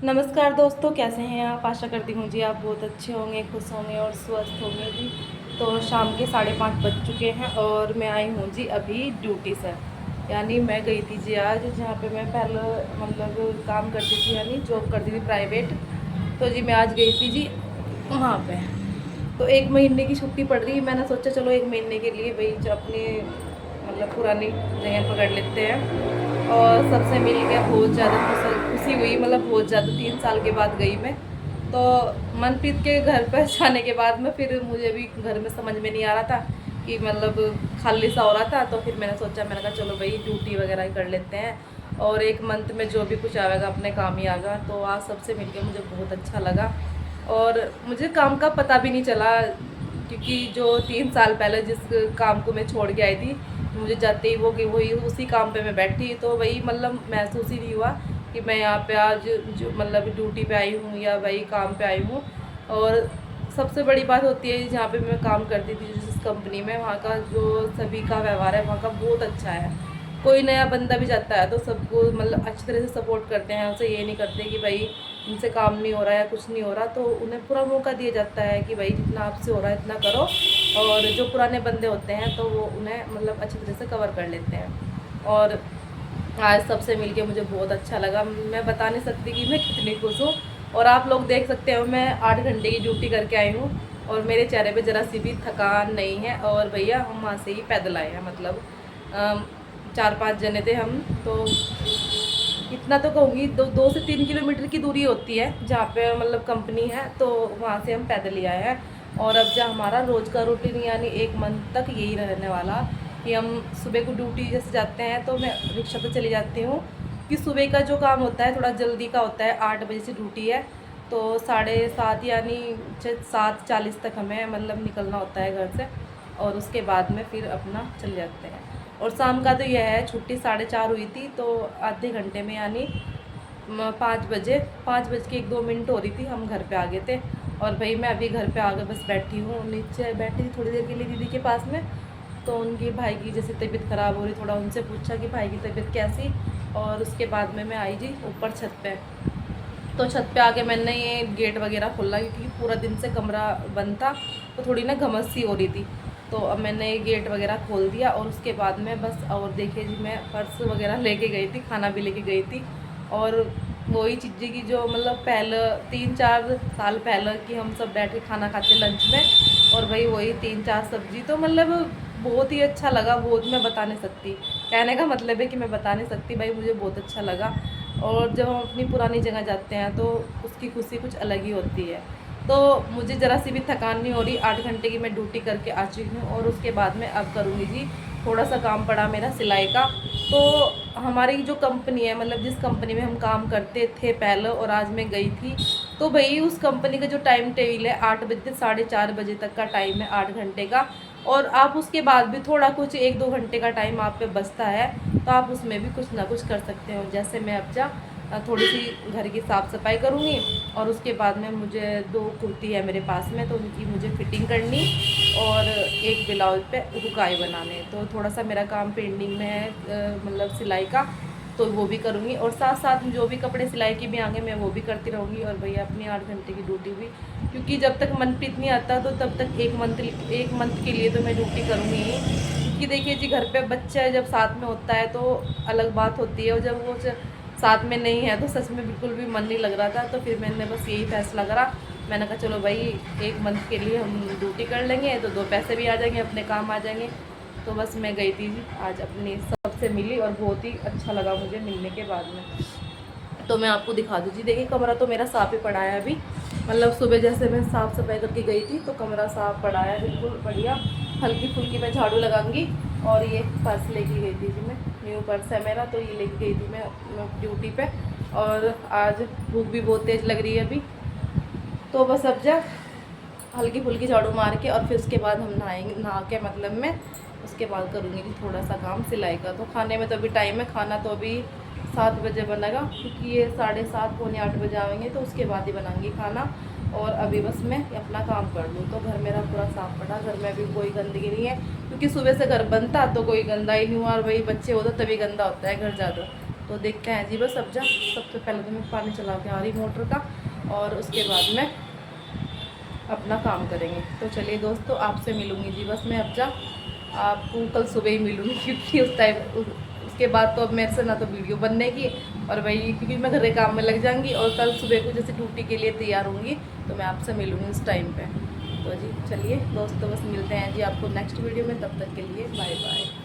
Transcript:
नमस्कार दोस्तों, कैसे हैं आप। आशा करती हूँ जी आप बहुत अच्छे होंगे, खुश होंगे और स्वस्थ होंगे जी। तो शाम के 5:30 बज चुके हैं और मैं आई हूँ जी अभी ड्यूटी से। यानी मैं गई थी जी आज जहाँ पे मैं पहले मतलब काम करती थी, यानी जॉब करती थी प्राइवेट। तो जी मैं आज गई थी जी वहाँ पे। तो 1 महीने की छुट्टी पड़ रही, मैंने सोचा चलो 1 महीने के लिए भाई जो अपनी मतलब पुरानी जगह पकड़ लेते हैं। और सबसे मिल के बहुत ज़्यादा खुशी हुई, मतलब बहुत ज़्यादा 3 साल के बाद गई मैं। तो मनप्रीत के घर पर जाने के बाद में फिर मुझे भी घर में समझ में नहीं आ रहा था कि मतलब खाली सा हो रहा था। तो फिर मैंने सोचा, मैंने कहा चलो भाई ड्यूटी वगैरह ही कर लेते हैं और 1 मंथ में जो भी कुछ आएगा अपने काम ही आएगा। तो आज सबसे मिलके मुझे बहुत अच्छा लगा और मुझे काम का पता भी नहीं चला, क्योंकि जो 3 साल पहले जिस काम को मैं छोड़ के आई थी, मुझे जाते ही वो कि वही उसी काम पे मैं बैठी। तो वही मतलब महसूस ही नहीं हुआ कि मैं यहाँ पे आज जो मतलब ड्यूटी पे आई हूँ या वही काम पे आई हूँ। और सबसे बड़ी बात होती है जहाँ पे मैं काम करती थी जिस कंपनी में, वहाँ का जो सभी का व्यवहार है वहाँ का बहुत अच्छा है। कोई नया बंदा भी जाता है तो सबको मतलब अच्छी तरह से सपोर्ट करते हैं, उसे ये नहीं करते कि भाई उनसे काम नहीं हो रहा है, कुछ नहीं हो रहा। तो उन्हें पूरा मौका दिया जाता है कि भाई जितना आपसे हो रहा है इतना करो। और जो पुराने बंदे होते हैं तो वो उन्हें मतलब अच्छी तरह से कवर कर लेते हैं। और आज सबसे मिलके मुझे बहुत अच्छा लगा, मैं बता नहीं सकती कि मैं कितनी खुश हूँ। और आप लोग देख सकते हो मैं 8 घंटे की ड्यूटी करके आई हूँ और मेरे चेहरे पे ज़रा सी भी थकान नहीं है। और भैया हम वहाँ से ही पैदल आए हैं, मतलब 4-5 जने थे हम। तो इतना तो कहूँगी 2 से 3 किलोमीटर की दूरी होती है जहाँ पे मतलब कंपनी है, तो वहाँ से हम पैदल ही आए हैं। और अब जब हमारा रोज़ का रूटीन यानी 1 मंथ तक यही रहने वाला कि हम सुबह को ड्यूटी जैसे जाते हैं तो मैं रिक्शा पे चली जाती हूँ कि सुबह का जो काम होता है थोड़ा जल्दी का होता है। 8 बजे से ड्यूटी है तो 7:30 यानी 7:40 तक हमें मतलब निकलना होता है घर से। और उसके बाद में फिर अपना चले जाते हैं। और शाम का तो यह है, छुट्टी 4:30 हुई थी तो आधे घंटे में यानी 5 बज के 1-2 मिनट हो रही थी हम घर पे आ गए थे। और भाई मैं अभी घर पे आकर बस बैठी हूँ, नीचे बैठी थी थोड़ी देर के लिए दीदी के पास में। तो उनकी भाई की जैसे तबीयत ख़राब हो रही, थोड़ा उनसे पूछा कि भाई की तबीयत कैसी। और उसके बाद में मैं आई जी ऊपर छत पे। तो छत पे आके मैंने ये गेट वगैरह खोला क्योंकि पूरा दिन से कमरा बंद था तो थोड़ी ना घमस सी हो रही थी। तो अब मैंने ये गेट वगैरह खोल दिया और उसके बाद में बस, और देखिए जी मैं पर्स वगैरह लेके गई थी, खाना भी लेके गई थी। और वही चीज़ें की जो मतलब पहले 3-4 साल पहले कि हम सब बैठ के खाना खाते लंच में, और भाई वही 3-4 सब्जी। तो मतलब बहुत ही अच्छा लगा, बहुत मैं बता नहीं सकती। कहने का मतलब है कि मैं बता नहीं सकती भाई, मुझे बहुत अच्छा लगा। और जब हम अपनी पुरानी जगह जाते हैं तो उसकी खुशी कुछ अलग ही होती है। तो मुझे ज़रा सी भी थकान नहीं हो रही, 8 घंटे की मैं ड्यूटी करके आ चुकी हूँ और उसके बाद में अब करूँगी जी थोड़ा सा काम पड़ा मेरा सिलाई का। तो हमारी जो कंपनी है, मतलब जिस कंपनी में हम काम करते थे पहले और आज मैं गई थी, तो भाई उस कंपनी का जो टाइम टेबल है 8 बजे से 4:30 बजे तक का टाइम है, 8 घंटे का। और आप उसके बाद भी थोड़ा कुछ 1-2 घंटे का टाइम आप पे बचता है तो आप उसमें भी कुछ ना कुछ कर सकते हो। जैसे मैं अब थोड़ी सी घर की साफ़ सफाई करूँगी और उसके बाद में मुझे 2 कुर्ती है मेरे पास में तो उनकी मुझे फिटिंग करनी और एक ब्लाउज पे रुकाई बनाने। तो थोड़ा सा मेरा काम पेंडिंग में है, मतलब सिलाई का, तो वो भी करूँगी। और साथ साथ जो भी कपड़े सिलाई के भी आएंगे मैं वो भी करती रहूँगी। और भैया अपनी 8 घंटे की ड्यूटी भी, क्योंकि जब तक मनप्रीत नहीं आता तो तब तक 1 मंथ के लिए तो मैं ड्यूटी करूँगी ही। क्योंकि देखिए जी घर पे बच्चा जब साथ में होता है तो अलग बात होती है, और जब वो साथ में नहीं है तो सच में बिल्कुल भी मन नहीं लग रहा था। तो फिर मैंने बस यही फैसला करा, मैंने कहा चलो भाई 1 मंथ के लिए हम ड्यूटी कर लेंगे तो 2 पैसे भी आ जाएंगे, अपने काम आ जाएंगे। तो बस मैं गई थी जी आज, अपनी सबसे मिली और बहुत ही अच्छा लगा मुझे मिलने के बाद में। तो मैं आपको दिखा दूँ जी, देखिए कमरा तो मेरा साफ़ ही पड़ा है अभी, मतलब सुबह जैसे मैं साफ़ सफाई करके गई थी तो कमरा साफ़ पड़ा है बिल्कुल बढ़िया। हल्की फुल्की मैं झाड़ू लगाऊंगी। और ये पर्स लेके गई थी जी मैं, न्यू पर्स है मेरा, तो ये लेके गई थी मैं ड्यूटी पे। और आज भूख भी बहुत तेज़ लग रही है अभी, तो बस अब जा हल्की फुल्की झाड़ू मार के और फिर उसके बाद हम नहाएंगे, नहा के मतलब मैं उसके बाद करूँगी कि थोड़ा सा काम सिलाई का। तो खाने में तो अभी टाइम है, खाना तो अभी 7 बजे बनेगा क्योंकि ये 7:30-7:45 आएंगे तो उसके बाद ही बनाऊंगी खाना। और अभी बस मैं अपना काम कर लूँ। तो घर मेरा पूरा साफ़ पड़ा, घर में भी कोई गंदगी नहीं है क्योंकि सुबह से घर बंद था तो कोई गंदा ही नहीं हुआ। और वही बच्चे हो तो तभी गंदा होता है घर ज़्यादा। तो देखते हैं जी बस। अब जा सबसे पहले तो मैं पानी चला के आ रही मोटर का, और उसके बाद में अपना काम करेंगे। तो चलिए दोस्तों, आपसे मिलूँगी जी बस मैं। अब जा आपको कल सुबह ही मिलूँगी, क्योंकि उस टाइम उसके बाद तो अब मेरे से ना तो वीडियो बनने की, और वही क्योंकि मैं घर के काम में लग जाऊँगी, और कल सुबह को जैसे ड्यूटी के लिए तैयार होंगी तो मैं आपसे मिलूँगी उस टाइम पे। तो जी चलिए दोस्तों, बस मिलते हैं जी आपको नेक्स्ट वीडियो में। तब तक के लिए बाय बाय।